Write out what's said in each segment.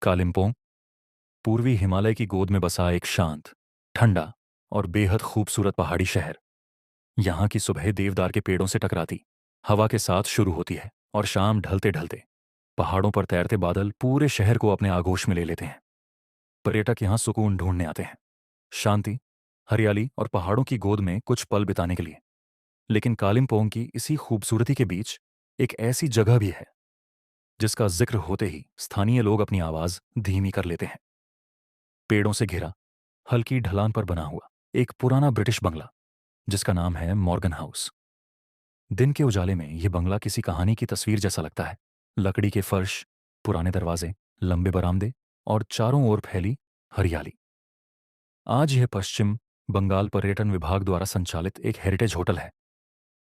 कालिम्पोंग पूर्वी हिमालय की गोद में बसा एक शांत, ठंडा और बेहद खूबसूरत पहाड़ी शहर। यहाँ की सुबह देवदार के पेड़ों से टकराती हवा के साथ शुरू होती है और शाम ढलते ढलते पहाड़ों पर तैरते बादल पूरे शहर को अपने आगोश में ले लेते हैं। पर्यटक यहाँ सुकून ढूंढने आते हैं, शांति, हरियाली और पहाड़ों की गोद में कुछ पल बिताने के लिए। लेकिन कालिम्पोंग की इसी खूबसूरती के बीच एक ऐसी जगह भी है जिसका जिक्र होते ही स्थानीय लोग अपनी आवाज धीमी कर लेते हैं। पेड़ों से घिरा, हल्की ढलान पर बना हुआ एक पुराना ब्रिटिश बंगला जिसका नाम है मॉर्गन हाउस। दिन के उजाले में यह बंगला किसी कहानी की तस्वीर जैसा लगता है। लकड़ी के फर्श, पुराने दरवाजे, लंबे बरामदे और चारों ओर फैली हरियाली। आज यह पश्चिम बंगाल पर्यटन विभाग द्वारा संचालित एक हेरिटेज होटल है।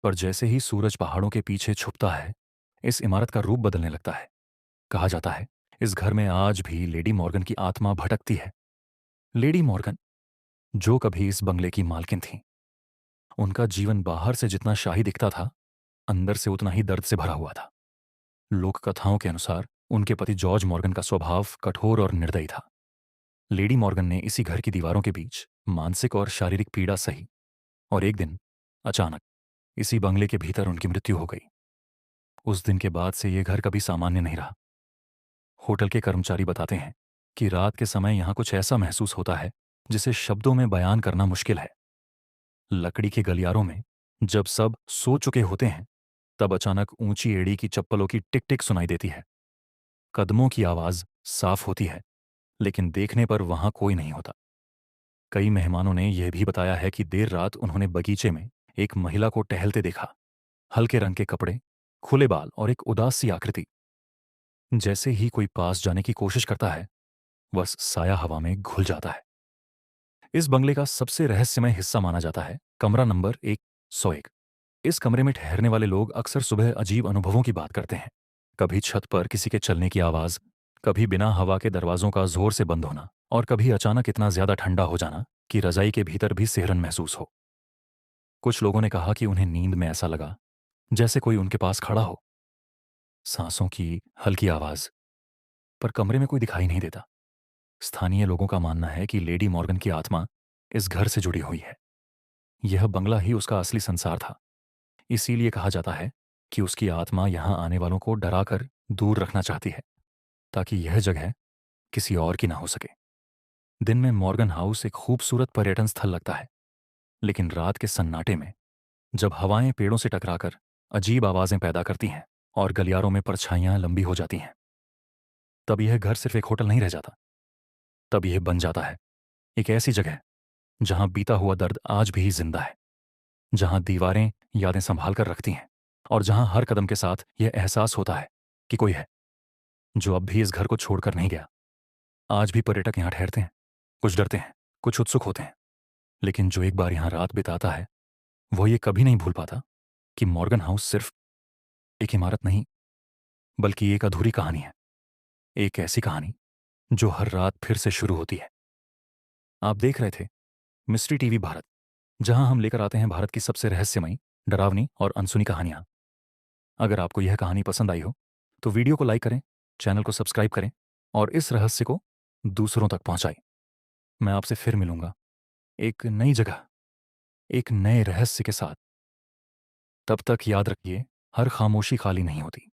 पर जैसे ही सूरज पहाड़ों के पीछे छुपता है, इस इमारत का रूप बदलने लगता है। कहा जाता है इस घर में आज भी लेडी मॉर्गन की आत्मा भटकती है। लेडी मॉर्गन, जो कभी इस बंगले की मालकिन थी। उनका जीवन बाहर से जितना शाही दिखता था, अंदर से उतना ही दर्द से भरा हुआ था। लोक कथाओं के अनुसार उनके पति जॉर्ज मॉर्गन का स्वभाव कठोर और निर्दयी था। लेडी मॉर्गन ने इसी घर की दीवारों के बीच मानसिक और शारीरिक पीड़ा सही, और एक दिन अचानक इसी बंगले के भीतर उनकी मृत्यु हो गई। उस दिन के बाद से यह घर कभी सामान्य नहीं रहा। होटल के कर्मचारी बताते हैं कि रात के समय यहां कुछ ऐसा महसूस होता है जिसे शब्दों में बयान करना मुश्किल है। लकड़ी के गलियारों में जब सब सो चुके होते हैं, तब अचानक ऊंची एड़ी की चप्पलों की टिक टिक सुनाई देती है। कदमों की आवाज साफ होती है, लेकिन देखने पर वहां कोई नहीं होता। कई मेहमानों ने यह भी बताया है कि देर रात उन्होंने बगीचे में एक महिला को टहलते देखा। हल्के रंग के कपड़े, खुले बाल और एक उदास सी आकृति। जैसे ही कोई पास जाने की कोशिश करता है, बस साया हवा में घुल जाता है। इस बंगले का सबसे रहस्यमय हिस्सा माना जाता है कमरा नंबर 101। इस कमरे में ठहरने वाले लोग अक्सर सुबह अजीब अनुभवों की बात करते हैं। कभी छत पर किसी के चलने की आवाज, कभी बिना हवा के दरवाजों का जोर से बंद होना, और कभी अचानक इतना ज्यादा ठंडा हो जाना कि रजाई के भीतर भी सिहरन महसूस हो। कुछ लोगों ने कहा कि उन्हें नींद में ऐसा लगा जैसे कोई उनके पास खड़ा हो। सांसों की हल्की आवाज, पर कमरे में कोई दिखाई नहीं देता। स्थानीय लोगों का मानना है कि लेडी मॉर्गन की आत्मा इस घर से जुड़ी हुई है। यह बंगला ही उसका असली संसार था। इसीलिए कहा जाता है कि उसकी आत्मा यहां आने वालों को डराकर दूर रखना चाहती है, ताकि यह जगह किसी और की ना हो सके। दिन में मॉर्गन हाउस एक खूबसूरत पर्यटन स्थल लगता है, लेकिन रात के सन्नाटे में, जब हवाएं पेड़ों से टकराकर अजीब आवाजें पैदा करती हैं और गलियारों में परछाइयां लंबी हो जाती हैं, तब यह घर सिर्फ एक होटल नहीं रह जाता। तब यह बन जाता है एक ऐसी जगह जहां बीता हुआ दर्द आज भी जिंदा है, जहां दीवारें यादें संभाल कर रखती हैं, और जहां हर कदम के साथ यह एहसास होता है कि कोई है जो अब भी इस घर को छोड़कर नहीं गया। आज भी पर्यटक यहां ठहरते हैं, कुछ डरते हैं, कुछ उत्सुक होते हैं, लेकिन जो एक बार यहां रात बिताता है, वो ये कभी नहीं भूल पाता कि मॉर्गन हाउस सिर्फ एक इमारत नहीं, बल्कि एक अधूरी कहानी है। एक ऐसी कहानी जो हर रात फिर से शुरू होती है। आप देख रहे थे मिस्ट्री टीवी भारत, जहां हम लेकर आते हैं भारत की सबसे रहस्यमयी, डरावनी और अनसुनी कहानियां। अगर आपको यह कहानी पसंद आई हो तो वीडियो को लाइक करें, चैनल को सब्सक्राइब करें और इस रहस्य को दूसरों तक पहुंचाएं। मैं आपसे फिर मिलूंगा एक नई जगह, एक नए रहस्य के साथ। तब तक याद रखिए, हर खामोशी खाली नहीं होती।